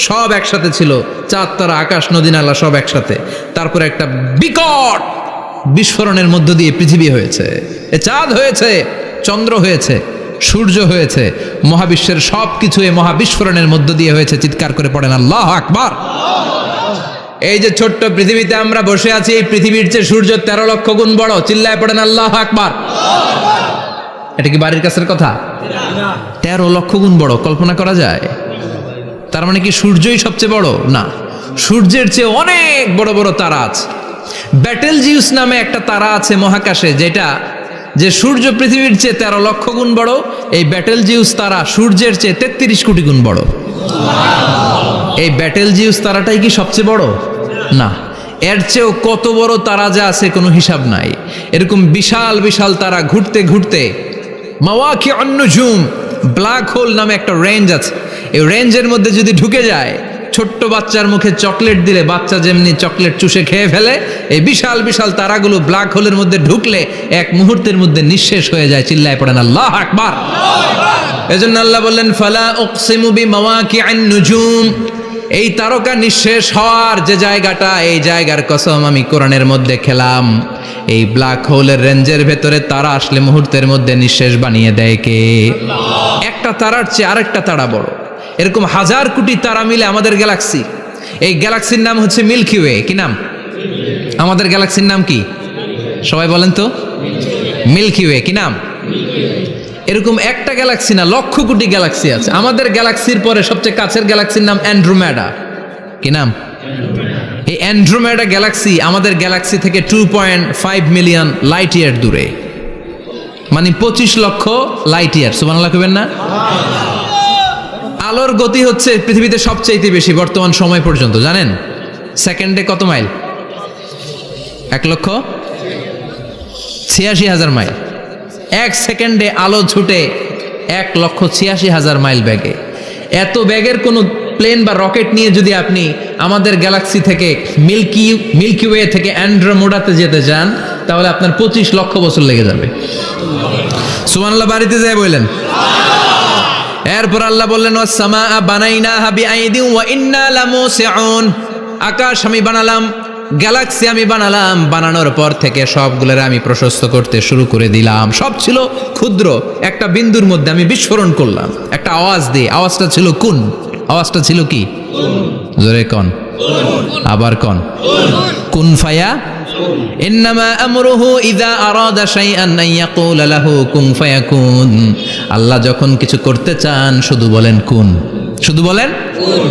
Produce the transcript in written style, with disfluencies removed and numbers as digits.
সব একসাথে ছিল, চাঁদ তারা আকাশ নদী নালা সব একসাথে। তারপরে একটা বিকট বিস্ফোরণের মধ্য দিয়ে পৃথিবী হয়েছে, এ চাঁদ হয়েছে, চন্দ্র হয়েছে, সূর্য হয়েছে, মহাবিশ্বের সব কিছু এই মহাবিস্ফোরণের মধ্য দিয়ে হয়েছে। চিৎকার করে পড়েন আল্লাহু আকবার। এই যে ছোট্ট পৃথিবীতে আমরা বসে আছি, এই পৃথিবীর চেয়ে সূর্য 13 লক্ষ গুণ বড়। চিল্লায় পড়েন আল্লাহু আকবার। এটা কি বাড়ির কাছের কথা? 13 লক্ষ গুণ বড়, কল্পনা করা যায়? তার মানে কি সূর্যই সবচেয়ে বড়? না, সূর্যের চেয়ে অনেক বড় বড় তারা আছে। ব্যাটেলজিউস নামে একটা তারা আছে মহাকাশে, যেটা যে সূর্য পৃথিবীর চেয়ে 13 লক্ষ গুণ বড়। এই ব্যাটেলজিউস তারা সূর্যের চেয়ে 33 কোটি গুণ বড়। এই ব্যাটেলজিউস তারাটাই কি সবচেয়ে বড়? না, এর চেয়েও কত বড় তারা যা আছে কোনো হিসাব নাই। এরকম বিশাল বিশাল তারা ঘুরতে ঘুরতে মাওয়াকিউন নুজুম, ব্ল্যাক হোল নামে একটা রেঞ্জ আছে। এই রেঞ্জের মধ্যে যদি ঢুকে যায়, ছোট্ট বাচ্চার মুখে চকলেট দিলে বাচ্চা যেমনি চকলেট চুষে খেয়ে ফেলে, এই বিশাল বিশাল তারাগুলো ব্ল্যাক হোলের মধ্যে ঢুকলে এক মুহূর্তের মধ্যে নিঃশেষ হয়ে যায়। চিল্লায় পড়েন আল্লাহু আকবার। এজন্য আল্লাহ বললেন ফালা উকসিমু বিমাওয়াকিউন নুজুম, এই তারকা নিঃশেষ হওয়ার যে জায়গাটা, এই জায়গার কসম আমি কোরআনের মধ্যে খেলাম। এই ব্ল্যাক হোলের রেঞ্জের ভেতরে তারা আসলে মুহূর্তের মধ্যে নিঃশেষ বানিয়ে দেয় কে? একটা তারার চেয়ে আরেকটা তারা বড়। এরকম 1000 কোটি তারা মিলে আমাদের গ্যালাক্সি। এই গ্যালাক্সির নাম হচ্ছে মিল্কি ওয়ে। কি নাম? আমাদের গ্যালাক্সির নাম কি? সবাই বলেন তো। Milky way. কি নাম? এরকম একটা গ্যালাক্সি না, লক্ষ কোটি গ্যালাক্সি আছে। আমাদের গ্যালাক্সির পরে সবচেয়ে কাছের গ্যালাক্সির নাম অ্যান্ড্রোমেডা। কি নাম? এই অ্যান্ড্রোমেডা গ্যালাক্সি আমাদের গ্যালাক্সি থেকে 2.5 মিলিয়ন লাইট ইয়ার দূরে, মানে 25 লক্ষ লাইট ইয়ার। সুবহানাল্লাহ কইবেন না? আলোর গতি হচ্ছে পৃথিবীতে সবচেয়ে বেশি বর্তমান সময় পর্যন্ত, জানেন? সেকেন্ডে কত মাইল? 1,86,000 মাইল। এক সেকেন্ডে আলো ছুটে 1,86,000 মাইল বেগে। এত বেগের কোনো প্লেন বা রকেট নিয়ে যদি আপনি আমাদের গ্যালাক্সি থেকে মিল্কি ওয়ে থেকে অ্যান্ড্রোমেডাতে যেতে চান, তাহলে আপনার 25 লক্ষ বছর লেগে যাবে। সুবহানাল্লাহ বাড়িতে যায় বললেন। এরপর আল্লাহ বললেন ওয়াস সামাআ বানাইনাহা বিআইদিন ওয়া ইন্না লামুসিউন, আকাশ আমি বানালাম, গ্যালাক্সি আমি বানালাম, বানানোর পর থেকে সবগুলোর আমি প্রশস্ত করতে শুরু করে দিলাম। সব ছিল ক্ষুদ্র, একটা বিন্দুর মধ্যে আমি বিস্ফোরণ করলাম একটা আওয়াজ দিয়ে। আওয়াজটা ছিল কুন। আওয়াজটা ছিল কি? জোরে কন, আবার কন। কুন ফায়া ইন্নামা আমরুহু ইযা আরাদা শাইআন আন ইয়াকুলা লাহু কুন ফায়াকুন। আল্লাহ যখন কিছু করতে চান শুধু বলেন কুন, শুধু বলেন কুন।